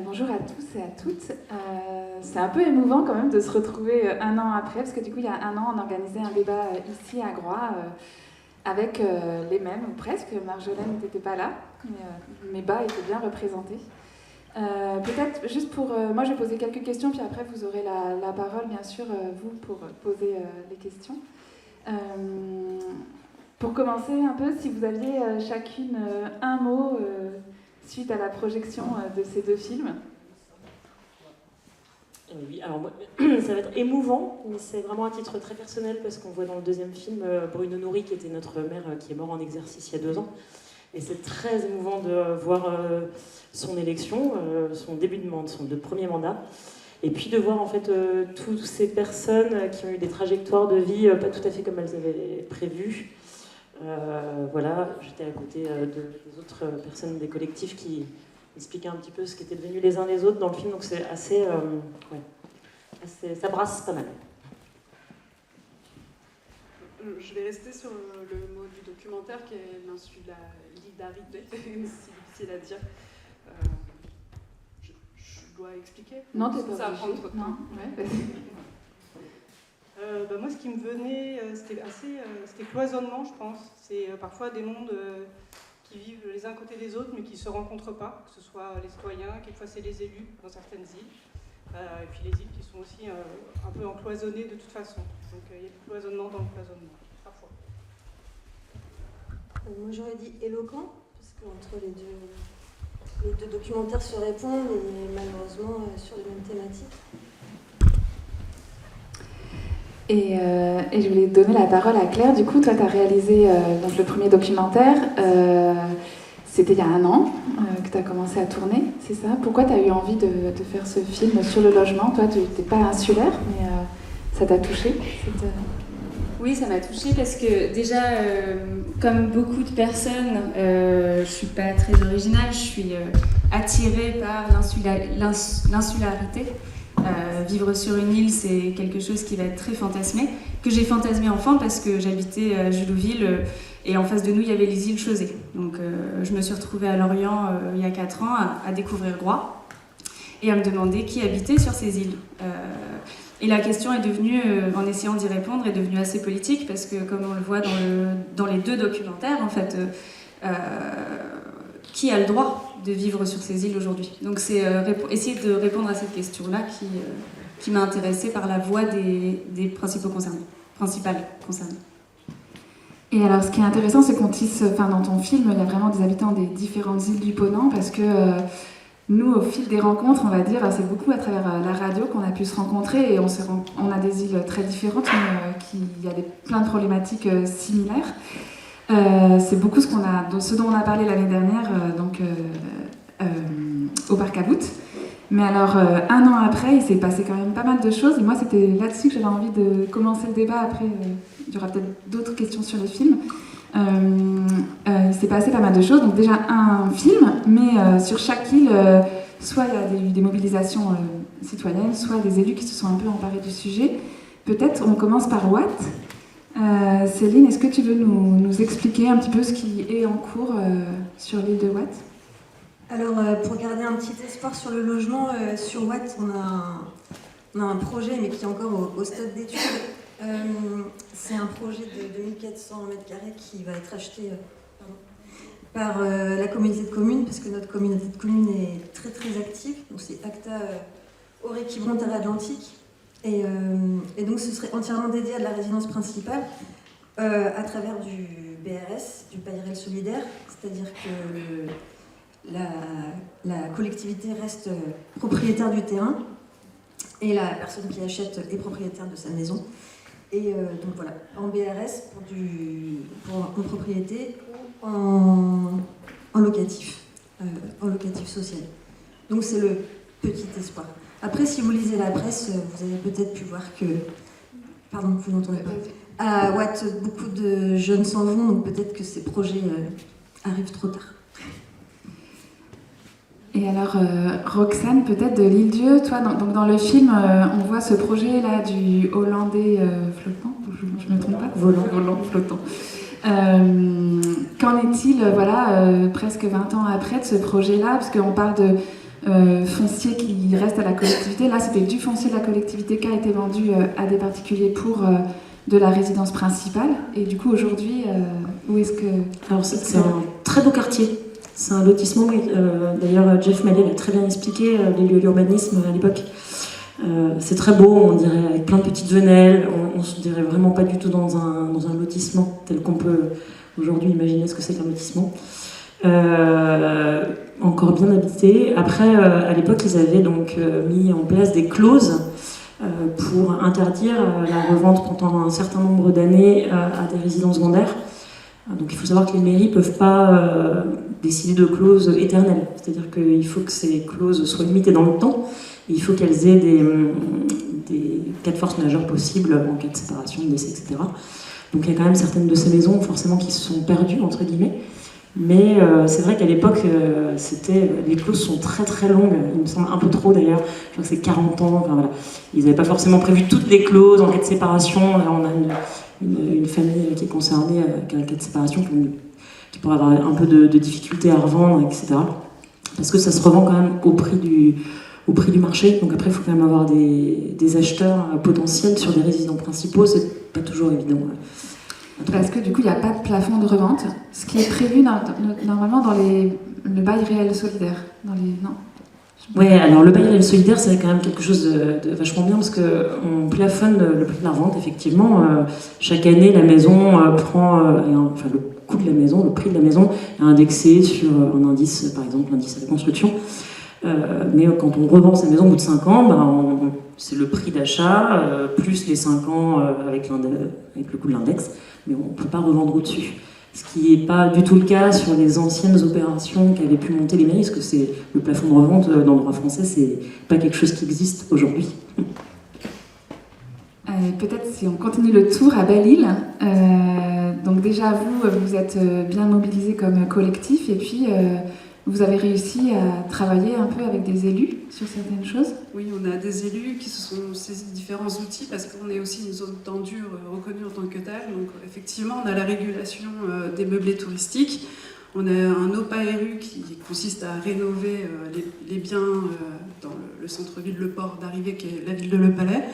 Bonjour à tous et à toutes. C'est un peu émouvant quand même de se retrouver un an après, parce que du coup il y a un an on organisait un débat ici à Groix avec les mêmes, ou presque. Marjolaine n'était pas là, mais mes bas étaient bien représentés. Peut-être juste pour... moi je vais poser quelques questions, puis après vous aurez la parole bien sûr, vous, pour poser les questions. Pour commencer un peu, si vous aviez chacune un mot... suite à la projection de ces deux films. Oui, alors moi, ça va être émouvant, mais c'est vraiment à titre très personnel parce qu'on voit dans le deuxième film Bruno Noury, qui était notre maire, qui est mort en exercice il y a 2 ans. Et c'est très émouvant de voir son élection, son début de premier mandat. Et puis de voir en fait toutes ces personnes qui ont eu des trajectoires de vie pas tout à fait comme elles avaient prévu. Voilà, j'étais à côté des autres personnes des collectifs qui expliquaient un petit peu ce qu'étaient devenus les uns les autres dans le film, donc c'est assez, ça brasse pas mal. Je vais rester sur le mot du documentaire qui est l'insularité, c'est difficile à dire. Je dois expliquer? Non, t'es pas ça va prendre trop de temps. Ouais, moi, ce qui me venait, c'était cloisonnement, je pense. C'est parfois des mondes qui vivent les uns à côté des autres, mais qui ne se rencontrent pas, que ce soit les citoyens, quelquefois c'est les élus dans certaines îles, et puis les îles qui sont aussi un peu encloisonnées de toute façon. Donc il y a du cloisonnement dans le cloisonnement, parfois. Moi j'aurais dit éloquent, parce qu'entre les deux documentaires se répondent, et malheureusement sur les mêmes thématiques. Et je voulais donner la parole à Claire. Du coup, toi, tu as réalisé donc le premier documentaire. C'était il y a 1 an que tu as commencé à tourner, c'est ça? Pourquoi tu as eu envie de faire ce film sur le logement? Toi, tu n'étais pas insulaire, mais ça t'a touchée Oui, ça m'a touchée parce que déjà, comme beaucoup de personnes, je ne suis pas très originale, je suis attirée par l'insularité. Vivre sur une île, c'est quelque chose qui va être très fantasmé, que j'ai fantasmé enfant parce que j'habitais à Julouville et en face de nous il y avait les îles Chausey. Donc je me suis retrouvée à Lorient il y a 4 ans à découvrir Groix et à me demander qui habitait sur ces îles. Et la question est devenue, en essayant d'y répondre, est devenue assez politique parce que comme on le voit dans les 2 documentaires, en fait, qui a le droit de vivre sur ces îles aujourd'hui? Donc c'est essayer de répondre à cette question-là qui m'a intéressée par la voix des principales concernées. Et alors, ce qui est intéressant, c'est qu'on tisse, dans ton film, il y a vraiment des habitants des différentes îles du Ponant, parce que nous, au fil des rencontres, on va dire, c'est beaucoup à travers la radio qu'on a pu se rencontrer, et on a des îles très différentes, mais il y a plein de problématiques similaires. C'est beaucoup ce dont on a parlé l'année dernière au Parc à Bout. Mais alors, 1 an après, il s'est passé quand même pas mal de choses. Et moi, c'était là-dessus que j'avais envie de commencer le débat. Après, il y aura peut-être d'autres questions sur les films. Il s'est passé pas mal de choses. Donc déjà, un film, mais sur chaque île, soit il y a eu des mobilisations citoyennes, soit des élus qui se sont un peu emparés du sujet. Peut-être on commence par Watt. Céline, est-ce que tu veux nous expliquer un petit peu ce qui est en cours sur l'île de Watt? Alors, pour garder un petit espoir sur le logement, sur Watt, on a un projet, mais qui est encore au stade d'étude. C'est un projet de 2400 m² qui va être acheté par la communauté de communes, parce que notre communauté de communes est très très active. Donc c'est ACTA Auré-Quiberon Terre Atlantique. Et donc ce serait entièrement dédié à de la résidence principale à travers du BRS, du bail réel solidaire, c'est-à-dire que la collectivité reste propriétaire du terrain et la personne qui achète est propriétaire de sa maison. Et donc voilà, en BRS en propriété ou en locatif social. Donc c'est le petit espoir. Après, si vous lisez la presse, vous avez peut-être pu voir que... Pardon, vous n'entendez pas. À Watt, beaucoup de jeunes s'en vont, donc peut-être que ces projets arrivent trop tard. Et alors, Roxane, peut-être de l'Île-Dieu, toi, dans le film, on voit ce projet-là du Hollandais flottant, je ne me trompe pas? Volant flottant. Qu'en est-il, presque 20 ans après, de ce projet-là? Parce qu'on parle foncier qui reste à la collectivité. Là, c'était du foncier de la collectivité qui a été vendu à des particuliers pour de la résidence principale. Et du coup, aujourd'hui, où est-ce que... Alors, c'est un très beau quartier. C'est un lotissement, d'ailleurs Jeff Mallet l'a très bien expliqué, les lieux d'urbanisme à l'époque. C'est très beau, on dirait, avec plein de petites venelles, on se dirait vraiment pas du tout dans un lotissement tel qu'on peut aujourd'hui imaginer ce que c'est qu'un lotissement. Encore bien habité. Après, à l'époque, ils avaient donc mis en place des clauses pour interdire la revente pendant un certain nombre d'années à des résidences secondaires. Donc il faut savoir que les mairies ne peuvent pas décider de clauses éternelles. C'est-à-dire qu'il faut que ces clauses soient limitées dans le temps. Et il faut qu'elles aient des cas de force majeure possibles en cas de séparation, de décès, etc. Donc il y a quand même certaines de ces maisons forcément qui se sont perdues, entre guillemets. Mais c'est vrai qu'à l'époque, les clauses sont très très longues, il me semble un peu trop d'ailleurs, je crois que c'est 40 ans, enfin, voilà. Ils n'avaient pas forcément prévu toutes les clauses en cas de séparation. Là, on a une famille qui est concernée avec un cas de séparation qui pourrait avoir un peu de difficulté à revendre, etc. Parce que ça se revend quand même au prix du marché, donc après il faut quand même avoir des acheteurs potentiels sur des résidents principaux, c'est pas toujours évident. Parce que du coup, il n'y a pas de plafond de revente, ce qui est prévu normalement dans le bail réel solidaire. Non. Ouais, alors le bail réel solidaire, c'est quand même quelque chose de vachement bien parce qu'on plafonne le prix de la revente, effectivement. Chaque année, la maison prend, le coût de la maison, le prix de la maison est indexé sur un indice, par exemple l'indice à la construction. Mais quand on revend sa maison au bout de 5 ans, c'est le prix d'achat plus les 5 ans avec le coût de l'index, mais on ne peut pas revendre au-dessus. Ce qui n'est pas du tout le cas sur les anciennes opérations qu'avaient pu monter les mairies, parce que le plafond de revente dans le droit français, c'est pas quelque chose qui existe aujourd'hui. Peut-être si on continue le tour à Belle-Île, donc déjà vous êtes bien mobilisés comme collectif, et puis vous avez réussi à travailler un peu avec des élus sur certaines choses. Oui, on a des élus qui se sont saisis de différents outils parce qu'on est aussi une zone tendue reconnue en tant que telle. Donc effectivement, on a la régulation des meublés touristiques. On a un OPARU qui consiste à rénover les biens dans le centre-ville, le port d'arrivée qui est la ville de Le Palais.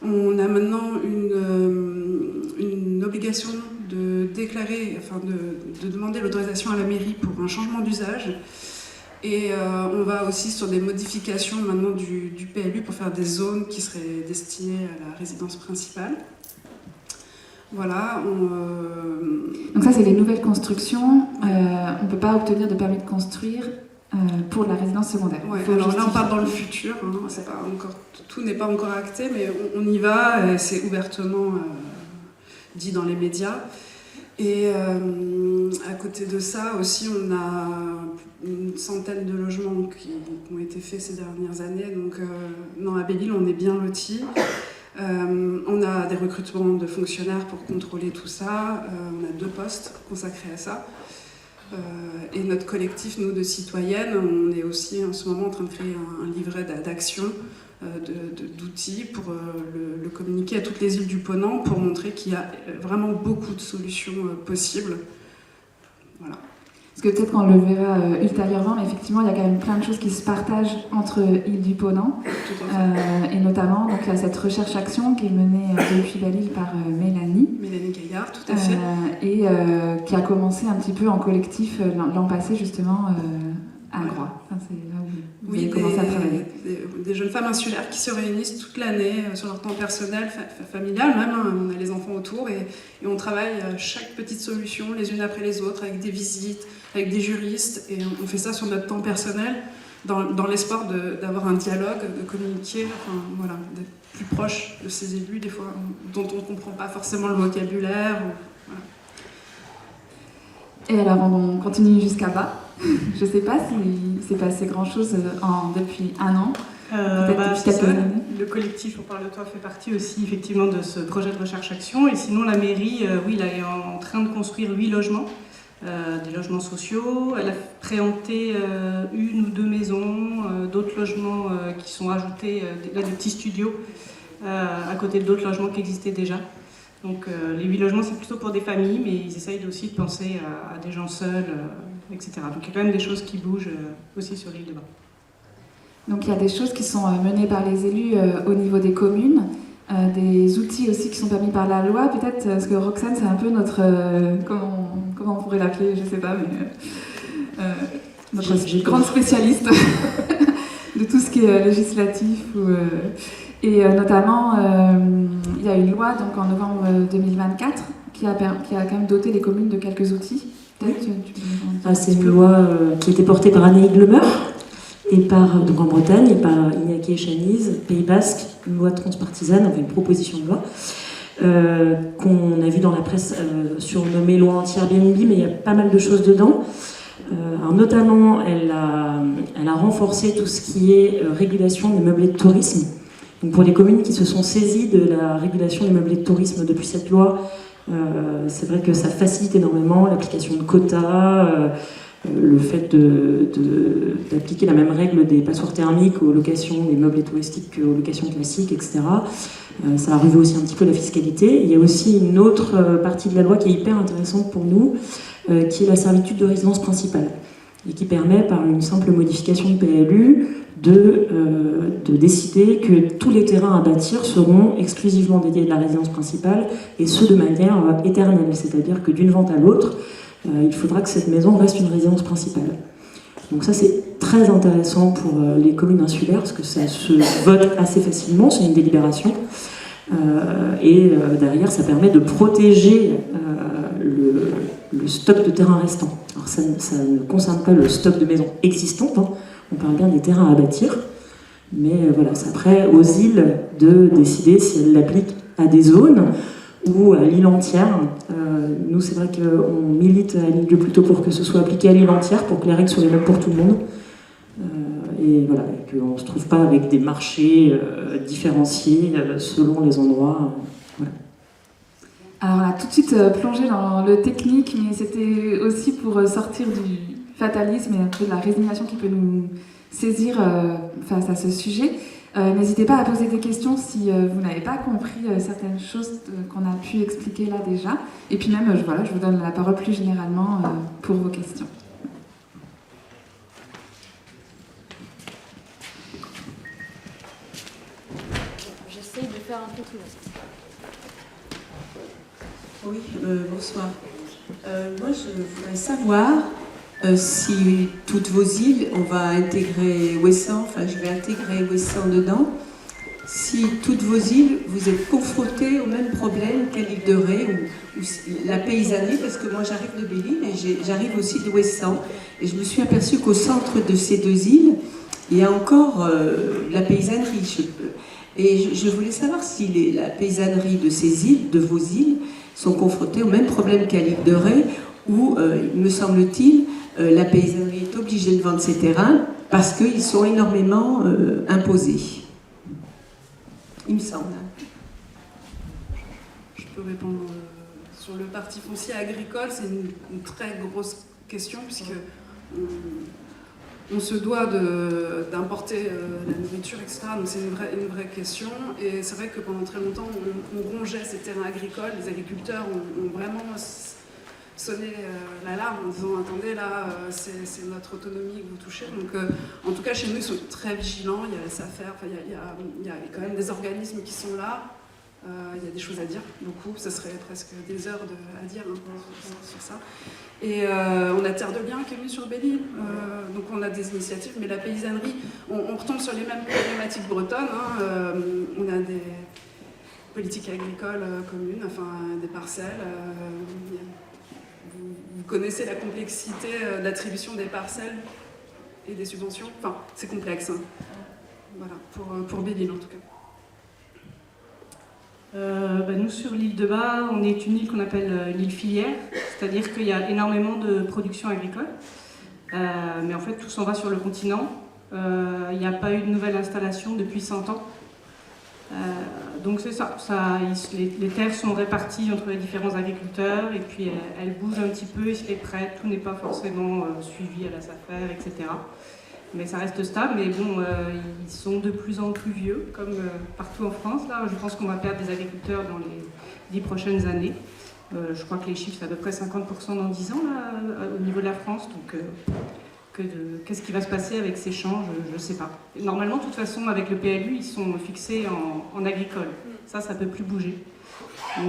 On a maintenant une obligation de déclarer, de demander l'autorisation à la mairie pour un changement d'usage. Et on va aussi sur des modifications maintenant du PLU pour faire des zones qui seraient destinées à la résidence principale. Voilà. Donc ça, c'est les nouvelles constructions. On ne peut pas obtenir de permis de construire pour la résidence secondaire. Ouais, alors là, on part dans le futur. C'est pas encore, tout n'est pas encore acté, mais on y va. C'est ouvertement dit dans les médias. Et à côté de ça aussi, on a une centaine de logements qui ont été faits ces dernières années. Donc à Belle-Île, on est bien lotis. On a des recrutements de fonctionnaires pour contrôler tout ça. On a 2 postes consacrés à ça. Et notre collectif, nous, de citoyennes, on est aussi en ce moment en train de créer un livret d'action, d'outils pour le communiquer à toutes les îles du Ponant pour montrer qu'il y a vraiment beaucoup de solutions possibles. Voilà. Parce que peut-être qu'on le verra ultérieurement, mais effectivement, il y a quand même plein de choses qui se partagent entre îles du Ponant. Et notamment, donc, il y a cette recherche-action qui est menée depuis Belle-Île par Mélanie Gaillard, tout à fait. Et qui a commencé un petit peu en collectif l'an passé, justement, à Groix. Enfin, c'est là où vous avez commencé à travailler. Des jeunes femmes insulaires qui se réunissent toute l'année sur leur temps personnel, familial même. On a les enfants autour et on travaille chaque petite solution les unes après les autres avec des visites, avec des juristes. Et on fait ça sur notre temps personnel dans l'espoir d'avoir un dialogue, de communiquer, d'être plus proche de ces élus, des fois, dont on ne comprend pas forcément le vocabulaire. Voilà. Et alors, on continue jusqu'à bas. Je ne sais pas s'il s'est passé grand-chose depuis 1 an. Depuis quelques années. Le collectif On parle de toi fait partie aussi effectivement de ce projet de recherche-action. Et sinon, la mairie, elle est en train de construire 8 logements. Des logements sociaux. Elle a préempté 1 ou 2 maisons, d'autres logements qui sont ajoutés, des petits studios à côté d'autres logements qui existaient déjà. Donc les 8 logements, c'est plutôt pour des familles, mais ils essayent aussi de penser à des gens seuls, etc. Donc il y a quand même des choses qui bougent aussi sur l'île de Bas. Donc il y a des choses qui sont menées par les élus au niveau des communes, des outils aussi qui sont permis par la loi, peut-être, parce que Roxane, c'est un peu notre... comment on pourrait l'appeler, je sais pas, mais... notre grande spécialiste de tout ce qui est législatif. Et notamment, il y a une loi donc, en novembre 2024 qui a quand même doté les communes de quelques outils. C'est une loi qui a été portée par Anaïg Lemer, et donc en Bretagne, et par Iñaki Echaniz, Pays Basque, une loi transpartisane, enfin une proposition de loi, qu'on a vu dans la presse surnommée loi anti-Airbnb, mais il y a pas mal de choses dedans. Alors notamment, elle a renforcé tout ce qui est régulation des meublés de tourisme. Donc pour les communes qui se sont saisies de la régulation des meublés de tourisme depuis cette loi, c'est vrai que ça facilite énormément l'application de quotas, le fait d'appliquer la même règle des passoires thermiques aux locations des meublés touristiques qu'aux locations classiques, etc. Ça a revu aussi un petit peu la fiscalité. Il y a aussi une autre partie de la loi qui est hyper intéressante pour nous, qui est la servitude de résidence principale, et qui permet, par une simple modification de PLU, de décider que tous les terrains à bâtir seront exclusivement dédiés à la résidence principale, et ce de manière éternelle, c'est-à-dire que d'une vente à l'autre, il faudra que cette maison reste une résidence principale. Donc ça, c'est très intéressant pour les communes insulaires, parce que ça se vote assez facilement, c'est une délibération, et derrière, ça permet de protéger le stock de terrain restant. Alors ça ne concerne pas le stock de maisons existantes, hein. On parle bien des terrains à bâtir, mais voilà, c'est après aux îles de décider si elles l'appliquent à des zones ou à l'île entière. Nous, c'est vrai qu'on milite à l'île plutôt pour que ce soit appliqué à l'île entière, pour que les règles soient les mêmes pour tout le monde. Et voilà, qu'on ne se trouve pas avec des marchés différenciés selon les endroits. Voilà. Alors on a tout de suite plongé dans le technique, mais c'était aussi pour sortir du fatalisme et un peu de la résignation qui peut nous saisir face à ce sujet. N'hésitez pas à poser des questions si vous n'avez pas compris certaines choses qu'on a pu expliquer là déjà. Et puis même, je vous donne la parole plus généralement pour vos questions. J'essaye de faire un peu tout le Oui, bonsoir. Moi, je voudrais savoir si toutes vos îles, on va intégrer Ouessant, enfin je vais intégrer Ouessant dedans, si toutes vos îles, vous êtes confrontés au même problème qu'à l'île de Ré ou la paysannerie, parce que moi j'arrive de Belle-Île et j'arrive aussi de Ouessant. Et je me suis aperçue qu'au centre de ces deux îles, il y a encore la paysannerie. Et je voulais savoir si la paysannerie de ces îles, de vos îles, sont confrontés au même problème qu'à l'île de Ré, où, me semble-t-il, la paysannerie est obligée de vendre ses terrains parce qu'ils sont énormément imposés. Il me semble. Je peux répondre sur le parti foncier agricole, c'est une très grosse question, puisque on se doit d'importer la nourriture, etc. Donc c'est une vraie question. Et c'est vrai que pendant très longtemps, on rongeait ces terrains agricoles. Les agriculteurs ont vraiment sonné l'alarme en disant « Attendez, là, c'est notre autonomie que vous touchez ». Donc en tout cas, chez nous, ils sont très vigilants. Il y a la SAFER, il y a quand même des organismes qui sont là. Il y a des choses à dire, beaucoup. Ça serait presque des heures à dire sur ça. Et on a Terre de Liens qui est venue sur Belle-Île, donc on a des initiatives, mais la paysannerie, on retombe sur les mêmes problématiques bretonnes. On a des politiques agricoles communes, enfin des parcelles. Vous connaissez la complexité d'attribution des parcelles et des subventions. Enfin, c'est complexe. Hein. Voilà, pour Belle-Île en tout cas. Nous, sur l'île de Bas, on est une île qu'on appelle l'île filière, c'est-à-dire qu'il y a énormément de production agricole, mais en fait tout s'en va sur le continent. Il n'y a pas eu de nouvelle installation depuis 100 ans. Donc c'est ça, les terres sont réparties entre les différents agriculteurs et puis elles bougent un petit peu et près, tout n'est pas forcément suivi à la SAFER, etc. Mais ça reste stable, mais bon, ils sont de plus en plus vieux, comme partout en France. Là, je pense qu'on va perdre des agriculteurs dans les 10 prochaines années. Je crois que les chiffres, c'est à peu près 50% dans 10 ans, là, au niveau de la France. Donc qu'est-ce qui va se passer avec ces champs, je ne sais pas. Normalement, de toute façon, avec le PLU, ils sont fixés en agricole. Ça ne peut plus bouger.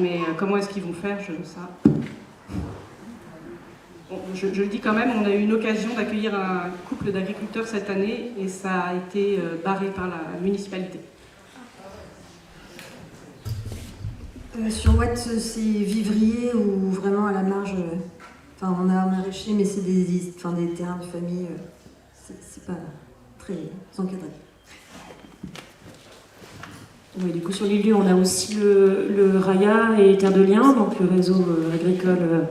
Mais comment est-ce qu'ils vont faire, je ne sais pas. Bon, je le dis quand même, on a eu une occasion d'accueillir un couple d'agriculteurs cette année et ça a été barré par la municipalité. Sur Watt, c'est vivrier ou vraiment à la marge. Enfin, on a un maraîcher, mais c'est des terrains de famille. C'est pas très encadré. Oui, du coup, sur les lieux, on a aussi le RAIA et Terre de Liens, donc le réseau agricole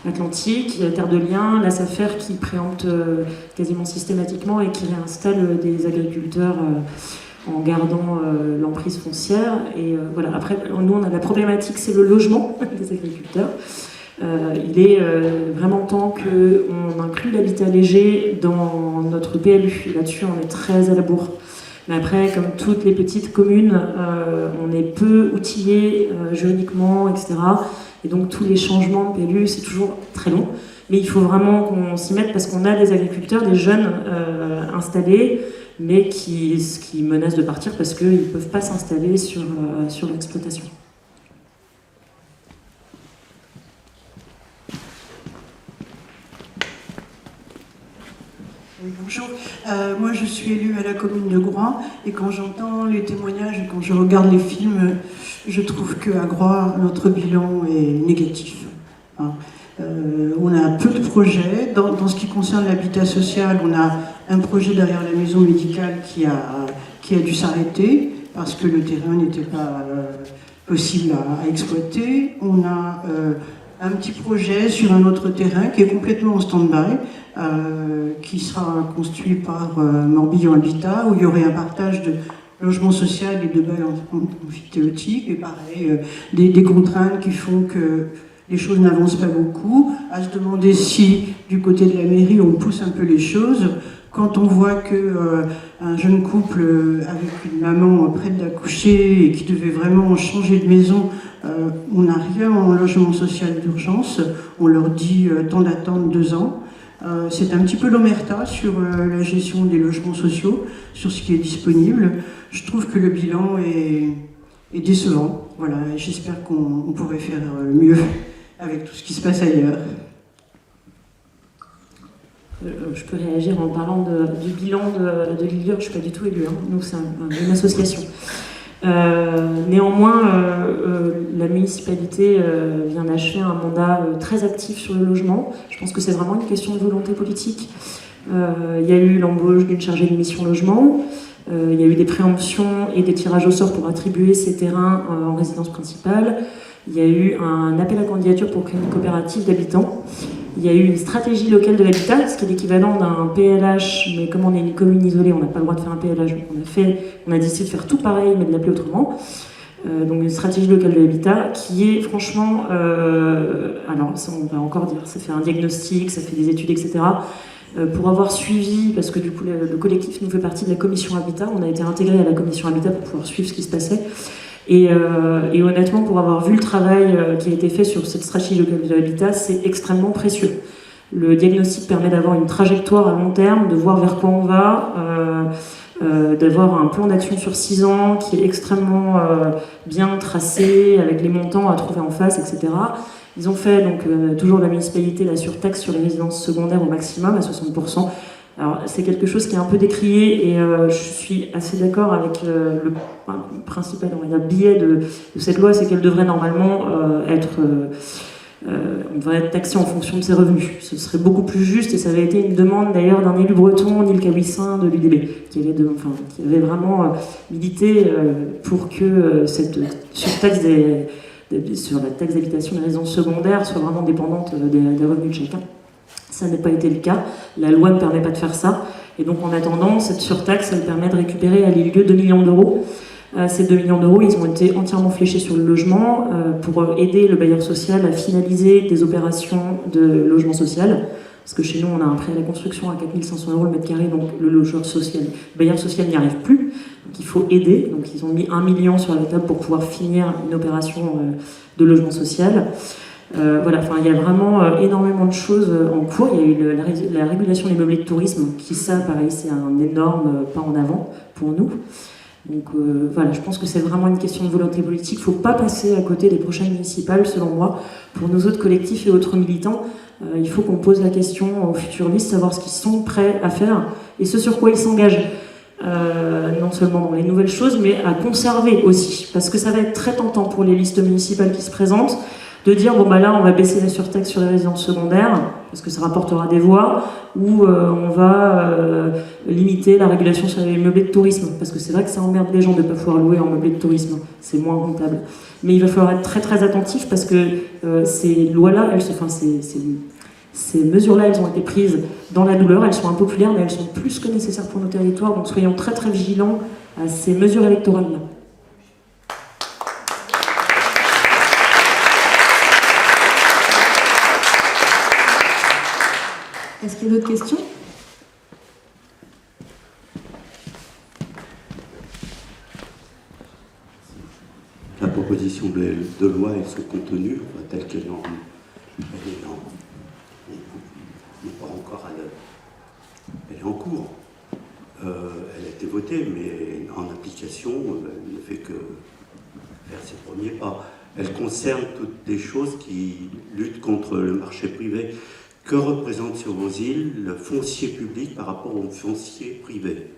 atlantique. Il y a Terre de Liens, la SAFER qui préempte quasiment systématiquement et qui réinstalle des agriculteurs en gardant l'emprise foncière. Et voilà. Après, nous, on a la problématique, c'est le logement des agriculteurs. Il est vraiment temps qu'on inclue l'habitat léger dans notre PLU. Là-dessus, on est très à la bourre. Mais après, comme toutes les petites communes, on est peu outillés juridiquement, etc. Et donc tous les changements de PLU, c'est toujours très long. Mais il faut vraiment qu'on s'y mette parce qu'on a des agriculteurs, des jeunes installés, mais qui menacent de partir parce qu'ils ne peuvent pas s'installer sur l'exploitation. Oui, bonjour. Moi, je suis élue à la commune de Groix et quand j'entends les témoignages et quand je regarde les films, je trouve qu'à Groix, notre bilan est négatif. Hein. On a peu de projets. Dans ce qui concerne l'habitat social, on a un projet derrière la maison médicale qui a dû s'arrêter parce que le terrain n'était pas possible à exploiter. On a un petit projet sur un autre terrain qui est complètement en stand-by, qui sera construit par Morbihan Habitat, où il y aurait un partage de logement social et de bail amphithéotique, et pareil, des contraintes qui font que les choses n'avancent pas beaucoup, à se demander si, du côté de la mairie, on pousse un peu les choses. Quand on voit qu'un jeune couple avec une maman prête d'accoucher et qui devait vraiment changer de maison, on n'a rien en logement social d'urgence, on leur dit temps d'attente 2 ans. C'est un petit peu l'omerta sur la gestion des logements sociaux, sur ce qui est disponible. Je trouve que le bilan est décevant. Voilà, j'espère qu'on pourrait faire mieux avec tout ce qui se passe ailleurs. Je peux réagir en parlant du bilan de l'ILUR, je ne suis pas du tout élue, hein. Donc c'est une association. Néanmoins, la municipalité vient d'achever un mandat très actif sur le logement. Je pense que c'est vraiment une question de volonté politique. Il y a eu l'embauche d'une chargée de mission logement, il y a eu des préemptions et des tirages au sort pour attribuer ces terrains en résidence principale. Il y a eu un appel à candidature pour créer une coopérative d'habitants. Il y a eu une stratégie locale de l'habitat, ce qui est l'équivalent d'un PLH, mais comme on est une commune isolée, on n'a pas le droit de faire un PLH, donc on a décidé de faire tout pareil, mais de l'appeler autrement. Donc une stratégie locale de l'habitat qui est franchement, alors ça, on va encore dire, ça fait un diagnostic, ça fait des études, etc. Pour avoir suivi, parce que du coup le collectif nous fait partie de la commission Habitat, on a été intégré à la commission Habitat pour pouvoir suivre ce qui se passait. Et honnêtement, pour avoir vu le travail qui a été fait sur cette stratégie locale de l'habitat, c'est extrêmement précieux. Le diagnostic permet d'avoir une trajectoire à long terme, de voir vers quoi on va, d'avoir un plan d'action sur 6 ans qui est extrêmement bien tracé, avec les montants à trouver en face, etc. Ils ont fait, donc, toujours la municipalité, la surtaxe sur les résidences secondaires au maximum, à 60%. Alors, c'est quelque chose qui est un peu décrié et je suis assez d'accord avec le principal biais de cette loi, c'est qu'elle devrait normalement on devrait être taxé en fonction de ses revenus. Ce serait beaucoup plus juste et ça avait été une demande d'ailleurs d'un élu breton, Neil Cahuissin de l'UDB, qui avait vraiment milité pour que cette surtaxe sur la taxe d'habitation des résidences secondaires soit vraiment dépendante des revenus de chacun. Ça n'a pas été le cas. La loi ne permet pas de faire ça. Et donc, en attendant, cette surtaxe, elle permet de récupérer à l'île 2 millions d'euros. Ces 2 millions d'euros, ils ont été entièrement fléchés sur le logement pour aider le bailleur social à finaliser des opérations de logement social. Parce que chez nous, on a un prêt à la construction à 4 500 € le mètre carré, donc le bailleur social n'y arrive plus. Donc, il faut aider. Donc, ils ont mis 1 million sur la table pour pouvoir finir une opération de logement social. Voilà, enfin, il y a vraiment énormément de choses en cours. Il y a eu la régulation des meublés de tourisme, qui ça, pareil, c'est un énorme pas en avant pour nous. Donc voilà, je pense que c'est vraiment une question de volonté politique. Il ne faut pas passer à côté des prochaines municipales, selon moi. Pour nos autres collectifs et autres militants, il faut qu'on pose la question aux futuristes, savoir ce qu'ils sont prêts à faire et ce sur quoi ils s'engagent. Non seulement dans les nouvelles choses, mais à conserver aussi. Parce que ça va être très tentant pour les listes municipales qui se présentent de dire bon bah là on va baisser la surtaxe sur les résidences secondaires parce que ça rapportera des voix, ou on va limiter la régulation sur les meublés de tourisme parce que c'est vrai que ça emmerde les gens de ne pas pouvoir louer en meublé de tourisme, c'est moins rentable. Mais il va falloir être très très attentif parce que ces lois-là, ces mesures-là, elles ont été prises dans la douleur, elles sont impopulaires mais elles sont plus que nécessaires pour nos territoires, donc soyons très très vigilants à ces mesures électorales-là. Est-ce qu'il y a d'autres questions? La proposition de loi et son contenu, telle qu'elle n'est pas encore à l'œuvre. Elle est en cours. Elle a été votée, mais en application, elle ne fait que faire ses premiers pas. Elle concerne toutes des choses qui luttent contre le marché privé. Que représente sur vos îles le foncier public par rapport au foncier privé?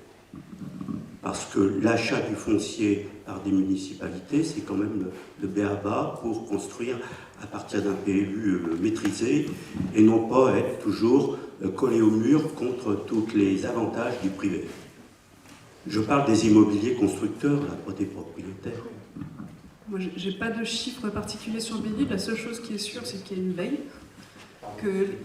Parce que l'achat du foncier par des municipalités, c'est quand même le b.a.-ba pour construire à partir d'un PLU maîtrisé et non pas être toujours collé au mur contre tous les avantages du privé. Je parle des immobiliers constructeurs, là, pas des propriétaires. Moi, j'ai pas de chiffres particuliers sur Belle-Île. La seule chose qui est sûre, c'est qu'il y a une veille.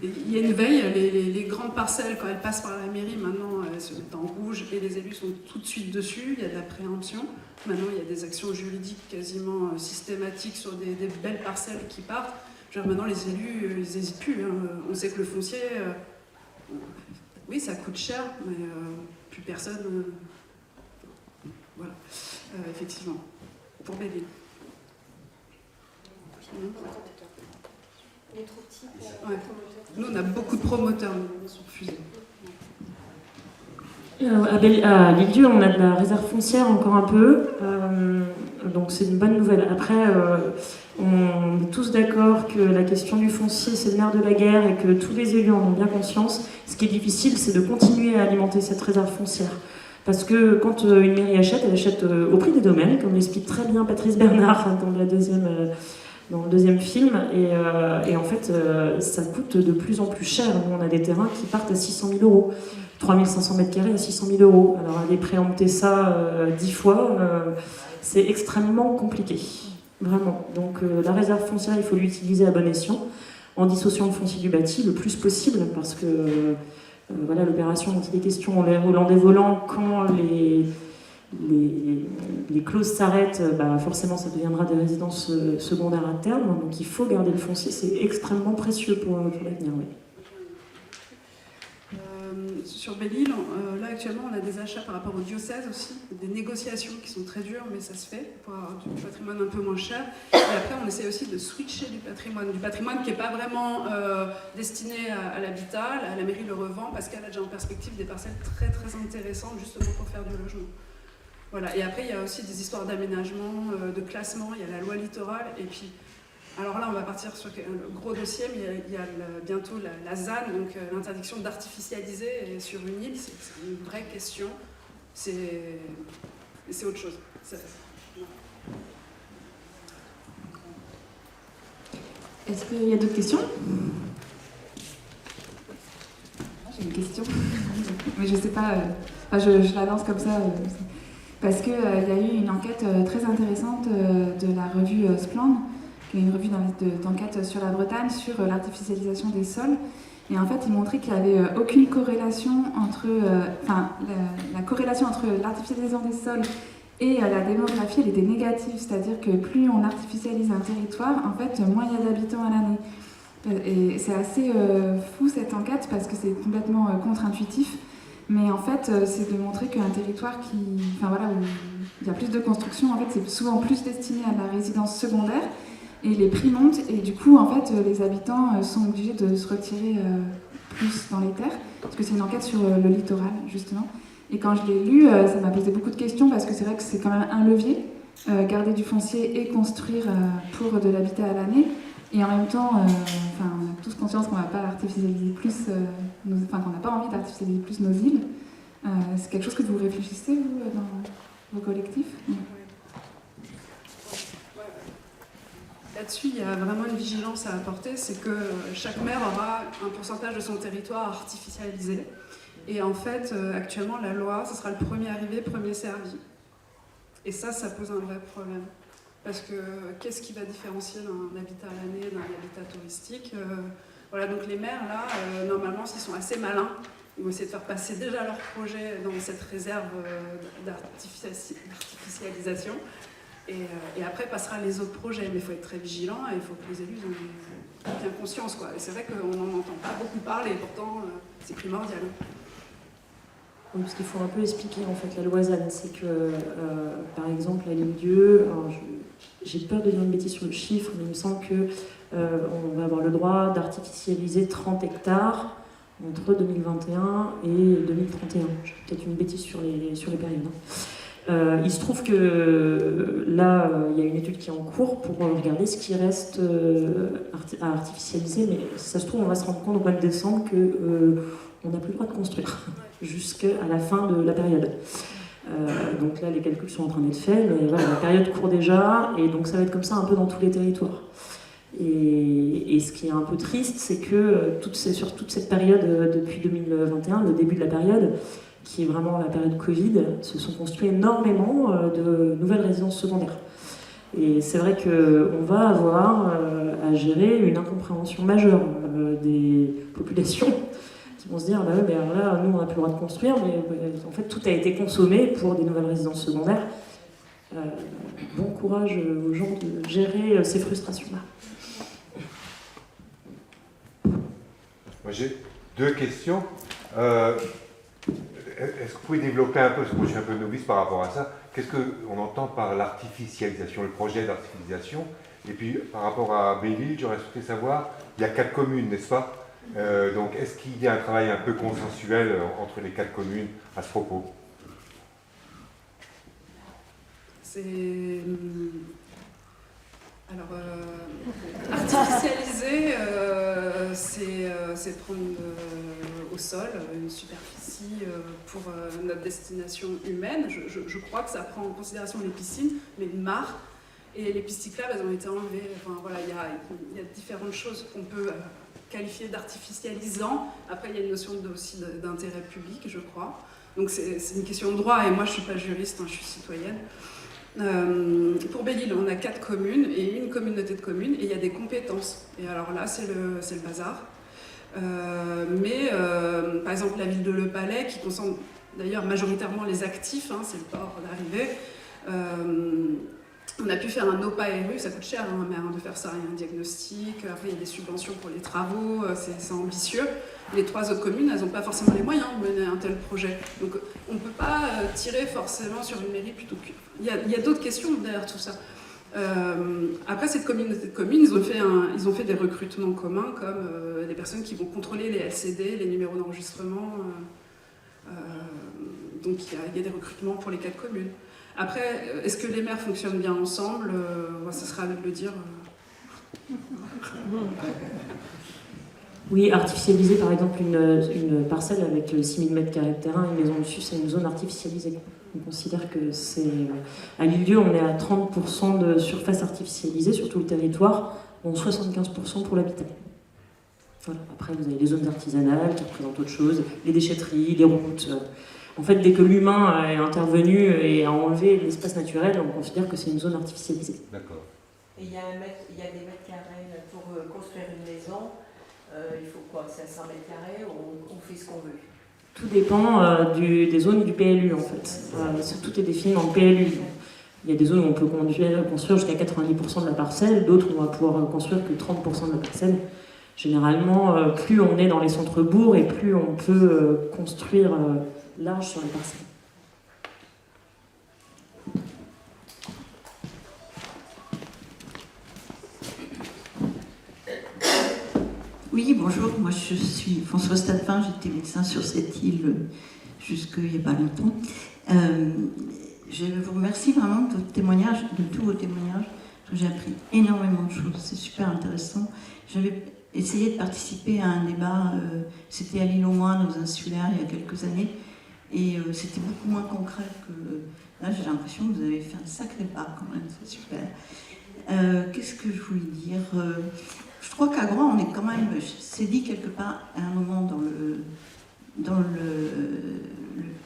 Il y a une veille, les grandes parcelles, quand elles passent par la mairie, maintenant elles se mettent en rouge et les élus sont tout de suite dessus, il y a de la préemption. Maintenant il y a des actions juridiques quasiment systématiques sur des belles parcelles qui partent. Genre, maintenant les élus, ils n'hésitent plus, hein. On sait que le foncier, oui ça coûte cher, mais plus personne... voilà, effectivement, pour Belle-Île. Il est trop petit pour ouais. Nous, on a beaucoup de promoteurs, ils sont refusés. À l'île-Dieu, on a de la réserve foncière encore un peu, donc c'est une bonne nouvelle. Après, on est tous d'accord que la question du foncier, c'est le nerf de la guerre et que tous les élus en ont bien conscience. Ce qui est difficile, c'est de continuer à alimenter cette réserve foncière. Parce que quand une mairie achète, elle achète au prix des domaines, comme l'explique très bien Patrice Bernard dans le deuxième film, et en fait ça coûte de plus en plus cher. Nous on a des terrains qui partent à 600 000 €, 3500 mètres carrés à 600 000 €. Alors aller préempter ça 10 fois, c'est extrêmement compliqué, vraiment. Donc la réserve foncière, il faut l'utiliser à bon escient, en dissociant le foncier du bâti le plus possible, parce que voilà, l'opération dont il est question, les roulant des volants, quand les clauses s'arrêtent, bah forcément ça deviendra des résidences secondaires à terme, donc il faut garder le foncier, c'est extrêmement précieux pour l'avenir. Oui. Sur Belle-Île, là actuellement on a des achats par rapport au diocèse aussi, des négociations qui sont très dures, mais ça se fait pour avoir du patrimoine un peu moins cher. Et après on essaie aussi de switcher du patrimoine qui n'est pas vraiment destiné à l'habitat. La mairie le revend parce qu'elle a déjà en perspective des parcelles très très intéressantes justement pour faire du logement. Voilà. Et après il y a aussi des histoires d'aménagement, de classement, il y a la loi littorale, et puis alors là on va partir sur le gros dossier, mais il y a bientôt la ZAN, donc l'interdiction d'artificialiser sur une île, c'est une vraie question, c'est autre chose. Est-ce qu'il y a d'autres questions? J'ai une question, mais je ne sais pas, je la lance comme ça, parce qu'il y a eu une enquête très intéressante de la revue Splend, qui est une revue d'enquête sur la Bretagne, sur l'artificialisation des sols. Et en fait, il montrait qu'il n'y avait aucune corrélation entre... la corrélation entre l'artificialisation des sols et la démographie, elle était négative. C'est-à-dire que plus on artificialise un territoire, en fait, moins il y a d'habitants à l'année. Et c'est assez fou, cette enquête, parce que c'est complètement contre-intuitif. Mais en fait, c'est de montrer qu'un territoire où il y a plus de construction, en fait, c'est souvent plus destiné à la résidence secondaire. et les prix montent, et du coup, en fait, les habitants sont obligés de se retirer plus dans les terres, parce que c'est une enquête sur le littoral, justement. Et quand je l'ai lu, ça m'a posé beaucoup de questions, parce que c'est vrai que c'est quand même un levier, garder du foncier et construire pour de l'habitat à l'année. Et en même temps, on a tous conscience qu'on va pas artificialiser plus, qu'on n'a pas envie d'artificialiser plus nos îles. C'est quelque chose que vous réfléchissez, vous, dans vos collectifs? Là-dessus, il y a vraiment une vigilance à apporter, c'est que chaque maire aura un pourcentage de son territoire artificialisé. Et en fait, actuellement, la loi, ce sera le premier arrivé, premier servi. Et ça pose un vrai problème. Parce que qu'est-ce qui va différencier d'un habitat à l'année, d'un habitat touristique? Voilà, donc les maires, là, normalement, s'ils sont assez malins, ils vont essayer de faire passer déjà leur projet dans cette réserve d'artificialisation. Et après passera les autres projets. Mais il faut être très vigilant et il faut que les élus en aient bien conscience, quoi. Et c'est vrai qu'on n'en entend pas beaucoup parler, et pourtant, c'est primordial. Oui, parce qu'il faut un peu expliquer en fait la loi ZAN. C'est que, par exemple, à Lille-Dieu, j'ai peur de dire une bêtise sur le chiffre, mais il me semble qu'on va avoir le droit d'artificialiser 30 hectares entre 2021 et 2031. J'ai peut-être une bêtise sur les périodes. Il se trouve que là, il y a une étude qui est en cours pour regarder ce qui reste à artificialiser, mais si ça se trouve, on va se rendre compte au mois de décembre qu'on n'a plus le droit de construire jusqu'à la fin de la période. Donc là, les calculs sont en train d'être faits, mais voilà, la période court déjà, et donc ça va être comme ça un peu dans tous les territoires. Et ce qui est un peu triste, c'est que sur toute cette période depuis 2021, le début de la période, qui est vraiment la période Covid, se sont construits énormément de nouvelles résidences secondaires. Et c'est vrai qu'on va avoir à gérer une incompréhension majeure des populations qui vont se dire, bah ouais, mais alors là, nous, on n'a plus le droit de construire, mais en fait, tout a été consommé pour des nouvelles résidences secondaires. Bon courage aux gens de gérer ces frustrations-là. Moi, j'ai deux questions. Est-ce que vous pouvez développer un peu, parce que moi je suis un peu novice par rapport à ça, qu'est-ce qu'on entend par l'artificialisation, le projet d'artificialisation? Et puis par rapport à Belle-Île, j'aurais souhaité savoir, il y a 4 communes, n'est-ce pas? Donc est-ce qu'il y a un travail un peu consensuel entre les 4 communes à ce propos? Artificialiser, c'est prendre au sol une superficie pour notre destination humaine. Je crois que ça prend en considération les piscines, mais une mare. Et les pistes cyclables, elles ont été enlevées. Enfin, voilà, il y a différentes choses qu'on peut qualifier d'artificialisant. Après, il y a une notion aussi d'intérêt public, je crois. Donc c'est une question de droit, et moi je ne suis pas juriste, hein, je suis citoyenne. Pour Belle-Île, on a 4 communes et une communauté de communes, et il y a des compétences. Et alors là, c'est le bazar. Par exemple, la ville de Le Palais, qui concentre d'ailleurs majoritairement les actifs, hein, c'est le port d'arrivée. On a pu faire un OPA-RU, ça coûte cher de faire ça, il y a un diagnostic, après il y a des subventions pour les travaux, c'est ambitieux. Les 3 autres communes, elles n'ont pas forcément les moyens de mener un tel projet. Donc on ne peut pas tirer forcément sur une mairie plutôt que... Il y a d'autres questions derrière tout ça. Après cette communauté de communes, ils ont fait des recrutements communs, comme des personnes qui vont contrôler les LCD, les numéros d'enregistrement. Donc il y a des recrutements pour les 4 communes. Après, est-ce que les maires fonctionnent bien ensemble? Ce sera à eux de le dire. Oui, artificialiser par exemple une parcelle avec 6000 m² de terrain, une maison dessus, c'est une zone artificialisée. On considère que c'est... À Lille-Dieu, on est à 30% de surface artificialisée sur tout le territoire, dont 75% pour l'habitat. Voilà. Après, vous avez les zones artisanales qui représentent autre chose, les déchetteries, les routes... En fait, dès que l'humain est intervenu et a enlevé l'espace naturel, on considère que c'est une zone artificialisée. D'accord. Et il y a des mètres carrés pour construire une maison. Il faut quoi, 500 mètres carrés, on fait ce qu'on veut? Tout dépend des zones du PLU, en fait. Tout est défini dans le PLU. Il y a des zones où on peut construire jusqu'à 90% de la parcelle, d'autres où on va pouvoir construire que 30% de la parcelle. Généralement, plus on est dans les centres-bourgs et plus on peut construire large sur les parcelles. Oui, bonjour, moi je suis Françoise Tapin, j'étais médecin sur cette île jusqu'il n'y a pas longtemps. Je vous remercie vraiment de votre témoignage, de tous vos témoignages. J'ai appris énormément de choses, c'est super intéressant. J'avais essayé de participer à un débat, c'était à l'île aux Moines, aux insulaires, il y a quelques années, et c'était beaucoup moins concret que là. J'ai l'impression que vous avez fait un sacré pas quand même, c'est super. Qu'est-ce que je voulais dire? Je crois qu'à Groix, on est quand même, c'est dit quelque part à un moment dans un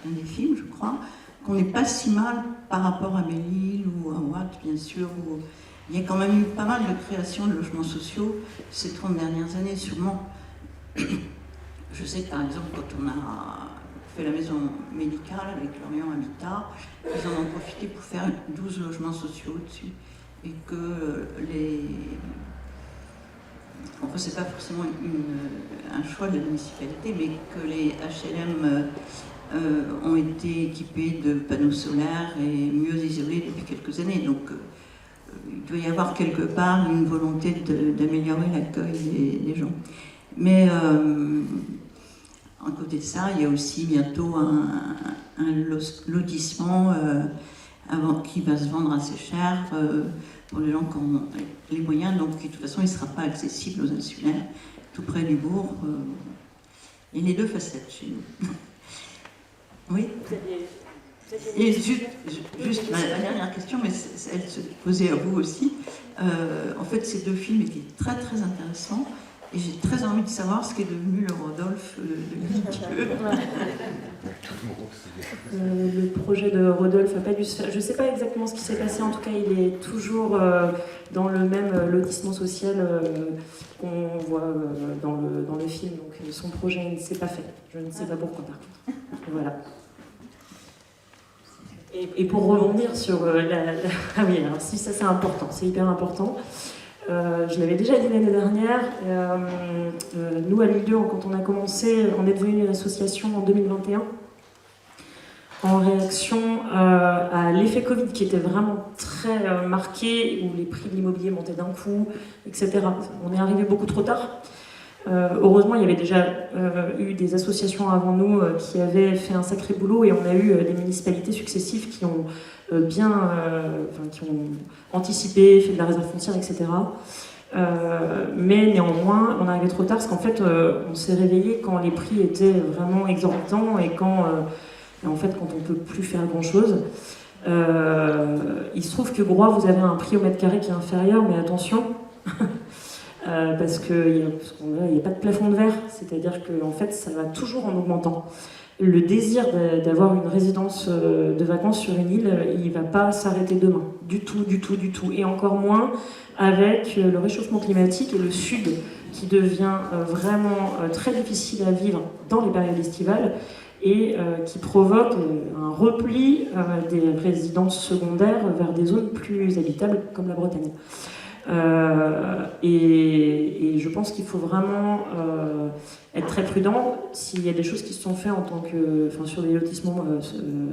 des films, je crois, qu'on n'est pas si mal par rapport à Belle-Île ou à Watt, bien sûr. Où il y a quand même eu pas mal de créations de logements sociaux ces 30 dernières années, sûrement. Je sais que, par exemple, quand on a fait la maison médicale avec Lorient Habitat, ils en ont profité pour faire 12 logements sociaux au-dessus. Et que enfin, c'est pas forcément un choix de la municipalité, mais que les HLM ont été équipés de panneaux solaires et mieux isolés depuis quelques années. Donc il doit y avoir quelque part une volonté d'améliorer l'accueil des gens. Mais à côté de ça, il y a aussi bientôt un lotissement qui va se vendre assez cher pour les gens qui ont les moyens, donc de toute façon il ne sera pas accessible aux insulaires, tout près du bourg. Il y a les deux facettes chez nous. Oui. Et juste ma dernière question, mais elle se posait à vous aussi. En fait, ces deux films étaient très très intéressants. Et j'ai très envie de savoir ce qu'est devenu le Rodolphe de Ligue. Le projet de Rodolphe n'a pas dû se faire. Je ne sais pas exactement ce qui s'est passé, en tout cas il est toujours dans le même lotissement social qu'on voit dans le film, donc son projet ne s'est pas fait. Je ne sais pas pourquoi par contre. Voilà. Et pour rebondir sur Ah oui, alors si ça c'est important, c'est hyper important. Je l'avais déjà dit l'année dernière, nous à l'île 2, quand on a commencé, on est devenu une association en 2021 en réaction à l'effet Covid qui était vraiment très marqué, où les prix de l'immobilier montaient d'un coup, etc. On est arrivé beaucoup trop tard. Heureusement, il y avait déjà eu des associations avant nous qui avaient fait un sacré boulot, et on a eu des municipalités successives qui ont qui ont anticipé, fait de la réserve foncière, etc. Mais néanmoins, on est arrivé trop tard parce qu'en fait, on s'est réveillé quand les prix étaient vraiment exorbitants et quand on ne peut plus faire grand-chose. Il se trouve que Groix, vous avez un prix au mètre carré qui est inférieur, mais attention, parce qu'il n'y a pas de plafond de verre, c'est-à-dire que en fait, ça va toujours en augmentant. Le désir d'avoir une résidence de vacances sur une île, il ne va pas s'arrêter demain, du tout, et encore moins avec le réchauffement climatique et le sud qui devient vraiment très difficile à vivre dans les périodes estivales et qui provoque un repli des résidences secondaires vers des zones plus habitables comme la Bretagne. Et je pense qu'il faut vraiment être très prudent. S'il y a des choses qui se sont faites sur des lotissements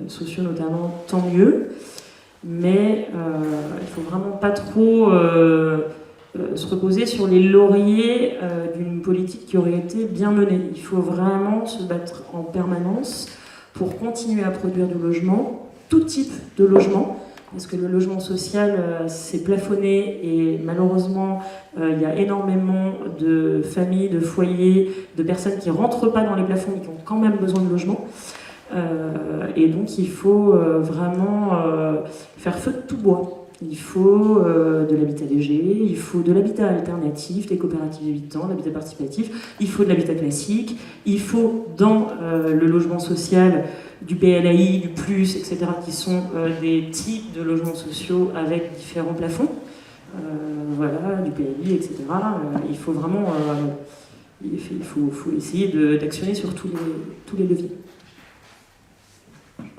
sociaux notamment, tant mieux. Mais il faut vraiment pas trop se reposer sur les lauriers d'une politique qui aurait été bien menée. Il faut vraiment se battre en permanence pour continuer à produire du logement, tout type de logement. Parce que le logement social, c'est plafonné et malheureusement, il y a énormément de familles, de foyers, de personnes qui ne rentrent pas dans les plafonds mais qui ont quand même besoin de logement. Et donc, il faut vraiment faire feu de tout bois. Il faut de l'habitat léger, il faut de l'habitat alternatif, des coopératives d'habitants, de l'habitat participatif, il faut de l'habitat classique, il faut dans le logement social du PLAI, du plus, etc., qui sont des types de logements sociaux avec différents plafonds, du PLI, etc. Il faut vraiment faut essayer d'actionner sur tous les leviers.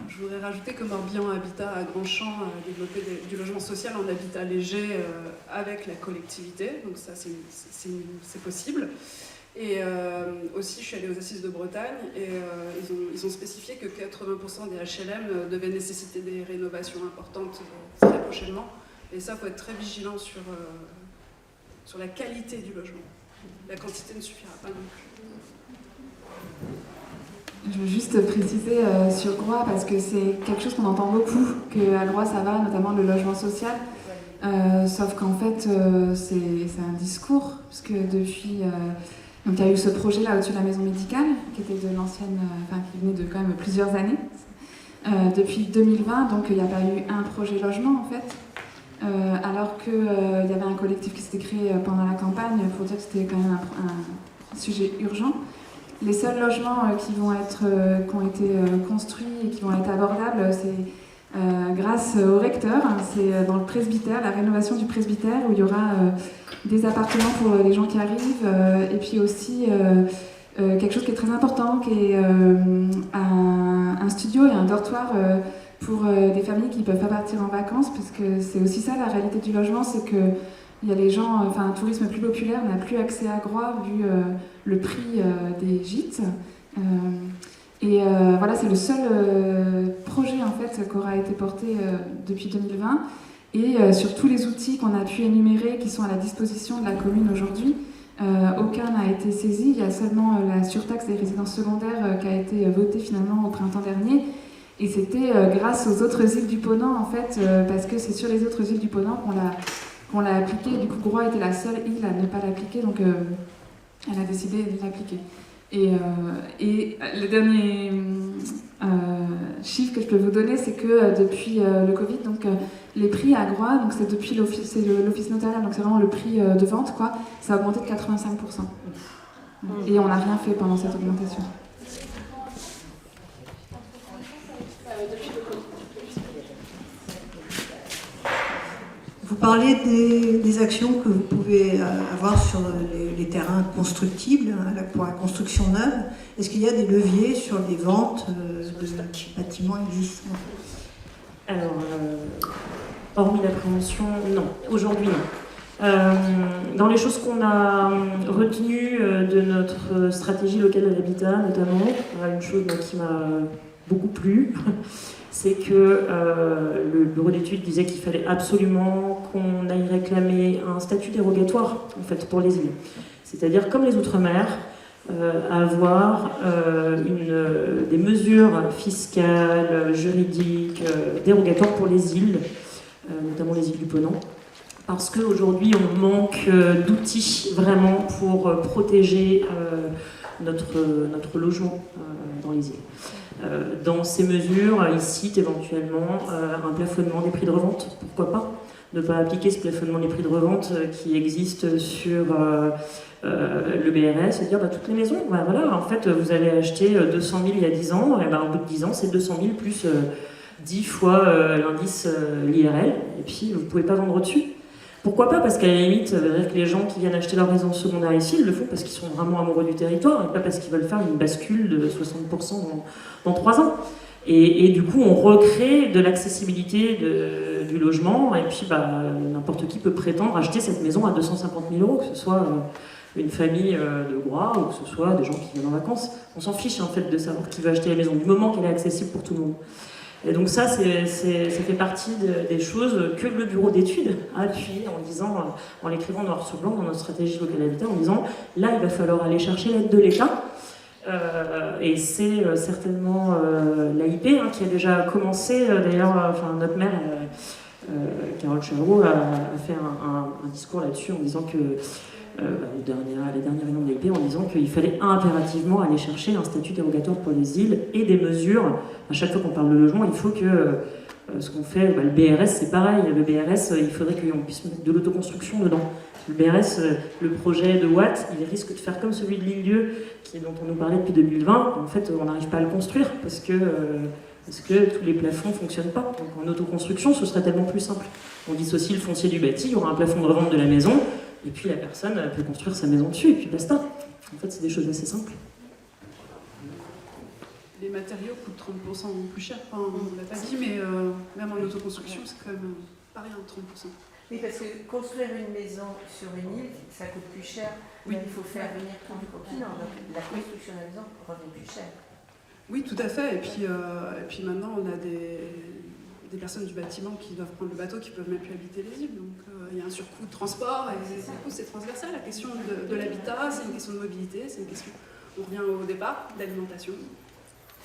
Je voudrais rajouter que Morbihan Habitat à Grandchamp a développé du logement social en habitat léger avec la collectivité, donc ça c'est possible. Et aussi, je suis allée aux Assises de Bretagne et ils ont spécifié que 80% des HLM devaient nécessiter des rénovations importantes très prochainement. Et ça, il faut être très vigilant sur la qualité du logement. La quantité ne suffira pas non plus. Je veux juste préciser sur Groix, parce que c'est quelque chose qu'on entend beaucoup, qu'à Groix ça va, notamment le logement social. Sauf qu'en fait, c'est un discours, parce que depuis... donc il y a eu ce projet-là au-dessus de la maison médicale, qui était de l'ancienne... qui venait de quand même plusieurs années. Depuis 2020, donc il n'y a pas eu un projet logement, en fait. Alors qu'il y avait un collectif qui s'était créé pendant la campagne pour dire que c'était quand même un sujet urgent. Les seuls logements qui ont été construits et qui vont être abordables, c'est grâce au recteur. C'est dans le presbytère, la rénovation du presbytère, où il y aura des appartements pour les gens qui arrivent, et puis aussi quelque chose qui est très important, qui est un studio et un dortoir pour des familles qui ne peuvent pas partir en vacances, parce que c'est aussi ça la réalité du logement, c'est que il y a les gens, un tourisme plus populaire n'a plus accès à Groix vu le prix des gîtes. Voilà, c'est le seul projet en fait qui aura été porté depuis 2020. Et sur tous les outils qu'on a pu énumérer qui sont à la disposition de la commune aujourd'hui, aucun n'a été saisi. Il y a seulement la surtaxe des résidences secondaires qui a été votée finalement au printemps dernier. Et c'était grâce aux autres îles du Ponant en fait, parce que c'est sur les autres îles du Ponant qu'on l'a appliqué. Du coup, Groix était la seule île à ne pas l'appliquer, donc elle a décidé de l'appliquer. Et le dernier chiffre que je peux vous donner, c'est que depuis le Covid, donc les prix à Groix, donc c'est depuis l'office notarial, donc c'est vraiment le prix de vente, quoi, ça a augmenté de 85%. Et on n'a rien fait pendant cette augmentation. Vous parlez des actions que vous pouvez avoir sur les terrains constructibles pour la construction neuve. Est-ce qu'il y a des leviers sur les ventes de bâtiments existants? Alors, hormis la prévention, non. Aujourd'hui, non. Dans les choses qu'on a retenues de notre stratégie locale de l'habitat, notamment, une chose qui m'a beaucoup plu, c'est que le bureau d'études disait qu'il fallait absolument qu'on aille réclamer un statut dérogatoire en fait, pour les îles. C'est-à-dire, comme les Outre-mer, avoir des mesures fiscales, juridiques, dérogatoires pour les îles, notamment les îles du Ponant, parce qu'aujourd'hui, on manque d'outils vraiment pour protéger notre logement dans les îles. Dans ces mesures, ils citent éventuellement un plafonnement des prix de revente, pourquoi pas, ne pas appliquer ce plafonnement des prix de revente qui existe sur le BRS, et dire toutes les maisons, voilà, en fait vous avez acheté 200 000 il y a 10 ans, et au bout de 10 ans c'est 200 000 plus 10 fois l'indice l'IRL, et puis vous ne pouvez pas vendre au-dessus. Pourquoi pas? Parce qu'à la limite, que les gens qui viennent acheter leur résidence secondaire ici, ils le font parce qu'ils sont vraiment amoureux du territoire, et pas parce qu'ils veulent faire une bascule de 60% dans 3 ans. Et du coup, on recrée de l'accessibilité du logement, et puis n'importe qui peut prétendre acheter cette maison à 250 000 €, que ce soit une famille de Groix ou que ce soit des gens qui viennent en vacances. On s'en fiche en fait de savoir qui veut acheter la maison, du moment qu'elle est accessible pour tout le monde. Et donc ça fait partie des choses que le bureau d'études a appuyé en l'écrivant noir sur blanc dans notre stratégie locale d'habitat, en disant là il va falloir aller chercher l'aide de l'État. Et c'est certainement l'AIP qui a déjà commencé, d'ailleurs, notre maire, Carole Charot, a fait un discours là-dessus en disant que les dernières réunions de l'AIP, en disant qu'il fallait impérativement aller chercher un statut dérogatoire pour les îles et des mesures. À chaque fois qu'on parle de logement, il faut que ce qu'on fait, le BRS c'est pareil, le BRS il faudrait qu'on puisse mettre de l'autoconstruction dedans. Le BRS, le projet de Watt, il risque de faire comme celui de l'Île-Dieu, dont on nous parlait depuis 2020. En fait, on n'arrive pas à le construire parce que tous les plafonds ne fonctionnent pas. Donc en autoconstruction, ce serait tellement plus simple. On dissocie le foncier du bâti, il y aura un plafond de revente de la maison, et puis la personne peut construire sa maison dessus, et puis basta. En fait, c'est des choses assez simples. Les matériaux coûtent 30% plus cher, on ne l'a pas dit, mais même en autoconstruction, c'est quand même pas rien, 30%. Oui, parce que construire une maison sur une île, ça coûte plus cher. Oui. Il faut faire venir tout du continent. Donc la construction de la maison revient plus cher. Oui, tout à fait. Et puis maintenant, on a des personnes du bâtiment qui doivent prendre le bateau, qui peuvent même plus habiter les îles. Donc il y a un surcoût de transport, et du coup c'est transversal. La question de l'habitat, c'est une question de mobilité, c'est une question, on revient au départ, d'alimentation.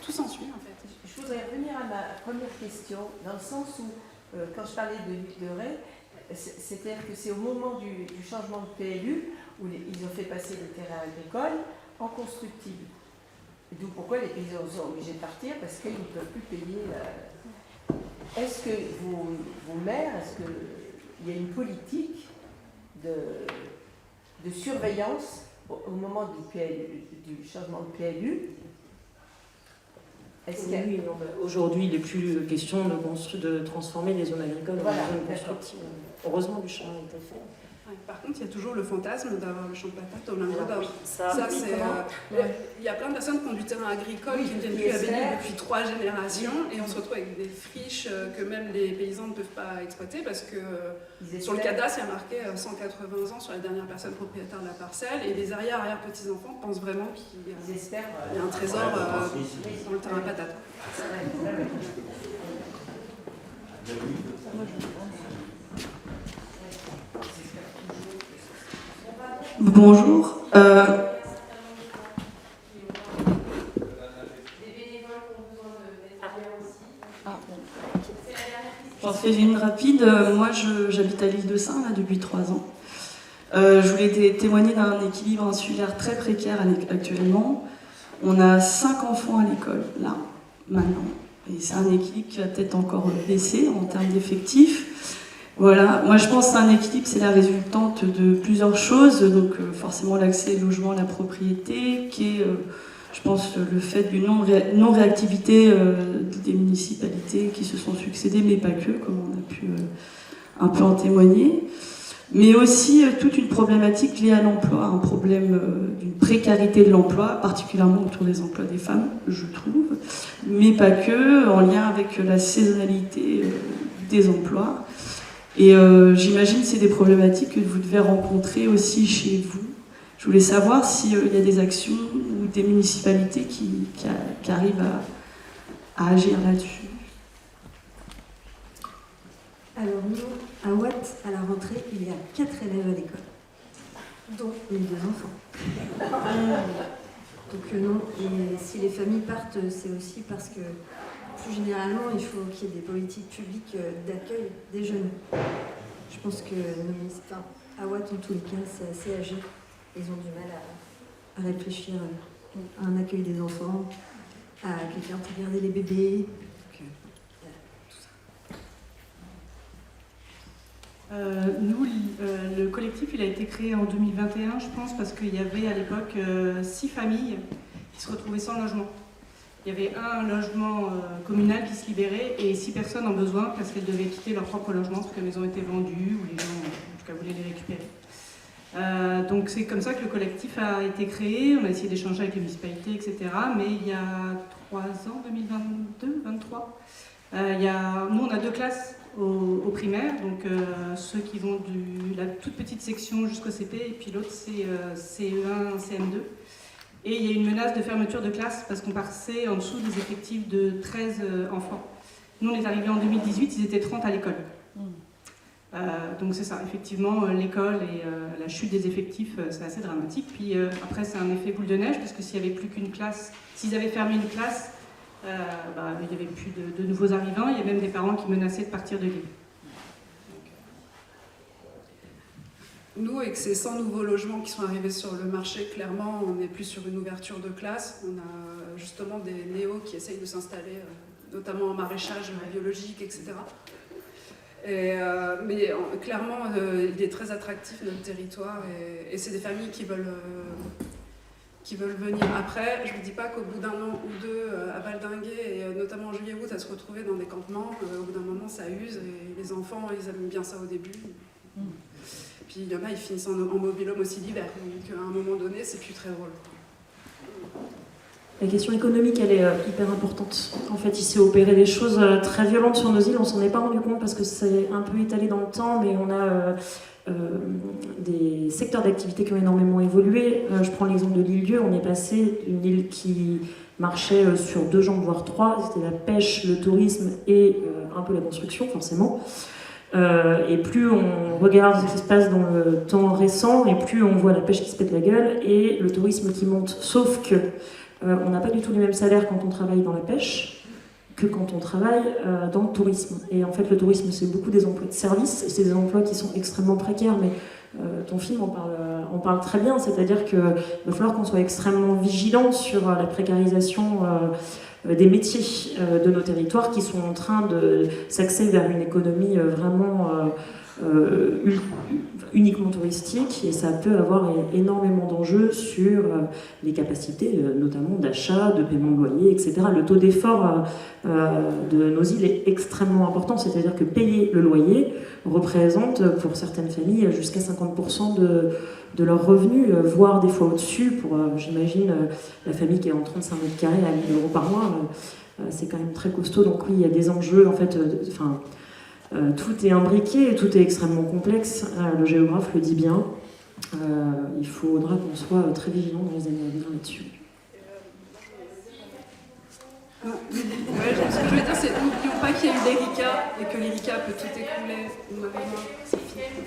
Tout s'ensuit en fait. Je voudrais revenir à ma première question, dans le sens où, quand je parlais de l'île de Ré, c'est-à-dire que c'est au moment du changement de PLU où ils ont fait passer les terrains agricoles en constructible. Et d'où pourquoi les paysans sont obligés de partir, parce qu'ils ne peuvent plus payer. Est-ce que vos maires, est-ce qu'il y a une politique de surveillance au moment du changement de PLU? Oui, non, aujourd'hui, il n'est plus question de transformer les zones agricoles en zones constructives. Heureusement, du champ a été fait. Ouais, par contre, il y a toujours le fantasme d'avoir le champ de patates au Lingot d'Or. Oui, ça c'est. Il y a plein de personnes qui ont du terrain agricole qui ne viennent plus à Belle-Île depuis 3 générations, et on se retrouve avec des friches que même les paysans ne peuvent pas exploiter parce que sur le cadastre, il y a marqué 180 ans sur la dernière personne propriétaire de la parcelle, et les arrière-petits-enfants pensent vraiment qu'il y a un trésor dans le terrain à patates. Bonjour. J'en fais une rapide. Moi, j'habite à l'île de Sein là, depuis 3 ans. Je voulais témoigner d'un équilibre insulaire très précaire actuellement. On a 5 enfants à l'école, là, maintenant. Et c'est un équilibre qui va peut-être encore baisser en termes d'effectifs. Voilà, moi je pense que c'est un équilibre, c'est la résultante de plusieurs choses, donc forcément l'accès au logement, à la propriété, qui est, je pense, le fait d'une non-réactivité des municipalités qui se sont succédées, mais pas que, comme on a pu un peu en témoigner. Mais aussi toute une problématique liée à l'emploi, un problème d'une précarité de l'emploi, particulièrement autour des emplois des femmes, je trouve, mais pas que, en lien avec la saisonnalité des emplois. Et j'imagine que c'est des problématiques que vous devez rencontrer aussi chez vous. Je voulais savoir s'il y a des actions ou des municipalités qui arrivent à agir là-dessus. Alors nous, à Watt, à la rentrée, il y a 4 élèves à l'école, dont mes 2 enfants. Donc non, et si les familles partent, c'est aussi parce que, plus généralement, il faut qu'il y ait des politiques publiques d'accueil des jeunes. Je pense que à Watt, en tous les cas, c'est assez âgé. Ils ont du mal à réfléchir à un accueil des enfants, à quelqu'un pour garder les bébés. Nous, le collectif, il a été créé en 2021, je pense, parce qu'il y avait à l'époque 6 familles qui se retrouvaient sans logement. Il y avait un logement communal qui se libérait et 6 personnes en besoin parce qu'elles devaient quitter leur propre logement parce que la maison était vendue ou les gens, en tout cas, voulaient les récupérer. Donc c'est comme ça que le collectif a été créé. On a essayé d'échanger avec les municipalités, etc. Mais il y a 3 ans, 2022, 2023, nous, on a 2 classes au primaire, donc ceux qui vont de la toute petite section jusqu'au CP, et puis l'autre c'est CE1, CM2. Et il y a une menace de fermeture de classe parce qu'on passait en dessous des effectifs de 13 enfants. Nous, on est arrivés en 2018, ils étaient 30 à l'école. Donc c'est ça, effectivement, l'école et la chute des effectifs, c'est assez dramatique. Puis après, c'est un effet boule de neige, parce que s'il n'y avait plus qu'une classe, s'ils avaient fermé une classe, il n'y avait plus de nouveaux arrivants. Il y a même des parents qui menaçaient de partir de l'île. Nous, avec ces 100 nouveaux logements qui sont arrivés sur le marché, clairement, on n'est plus sur une ouverture de classe. On a justement des néos qui essayent de s'installer, notamment en maraîchage biologique, etc. Mais clairement, il est très attractif notre territoire et c'est des familles qui veulent venir. Après, je ne vous dis pas qu'au bout d'1 an ou 2 à valdinguer, et notamment en juillet-août, à se retrouver dans des campements, au bout d'un moment ça use et les enfants ils aiment bien ça au début. Puis il y en a, ils finissent en mobil-home aussi l'hiver, donc à un moment donné c'est plus très drôle. La question économique, elle est hyper importante. En fait, il s'est opéré des choses très violentes sur nos îles, on s'en est pas rendu compte parce que c'est un peu étalé dans le temps, mais on a des secteurs d'activité qui ont énormément évolué. Je prends l'exemple de l'île Dieu, on est passé d'une île qui marchait sur 2 jambes, voire 3, c'était la pêche, le tourisme et un peu la construction forcément. Et plus on regarde ce qui se passe dans le temps récent, et plus on voit la pêche qui se pète la gueule et le tourisme qui monte. Sauf que on n'a pas du tout les mêmes salaires quand on travaille dans la pêche que quand on travaille dans le tourisme. Et en fait, le tourisme, c'est beaucoup des emplois de service, et c'est des emplois qui sont extrêmement précaires, mais ton film en parle très bien, c'est-à-dire qu'il va falloir qu'on soit extrêmement vigilant sur la précarisation des métiers de nos territoires qui sont en train de s'axer vers une économie vraiment uniquement touristique, et ça peut avoir énormément d'enjeux sur les capacités, notamment d'achat, de paiement de loyer, etc. Le taux d'effort de nos îles est extrêmement important, c'est-à-dire que payer le loyer représente pour certaines familles jusqu'à 50% de leurs revenus, voire des fois au-dessus. Pour, j'imagine, la famille qui est en 35 mètres carrés à 1 000 € par mois, c'est quand même très costaud. Donc oui, il y a des enjeux, en fait, tout est imbriqué, tout est extrêmement complexe, le géographe le dit bien. Il faudra qu'on soit très vigilant dans les années à venir là-dessus. Ouais, ce que je veux dire, c'est n'oublions pas qu'il y a eu l'ERICA et que l'ERICA peut tout écrouler. On avait c'est fini.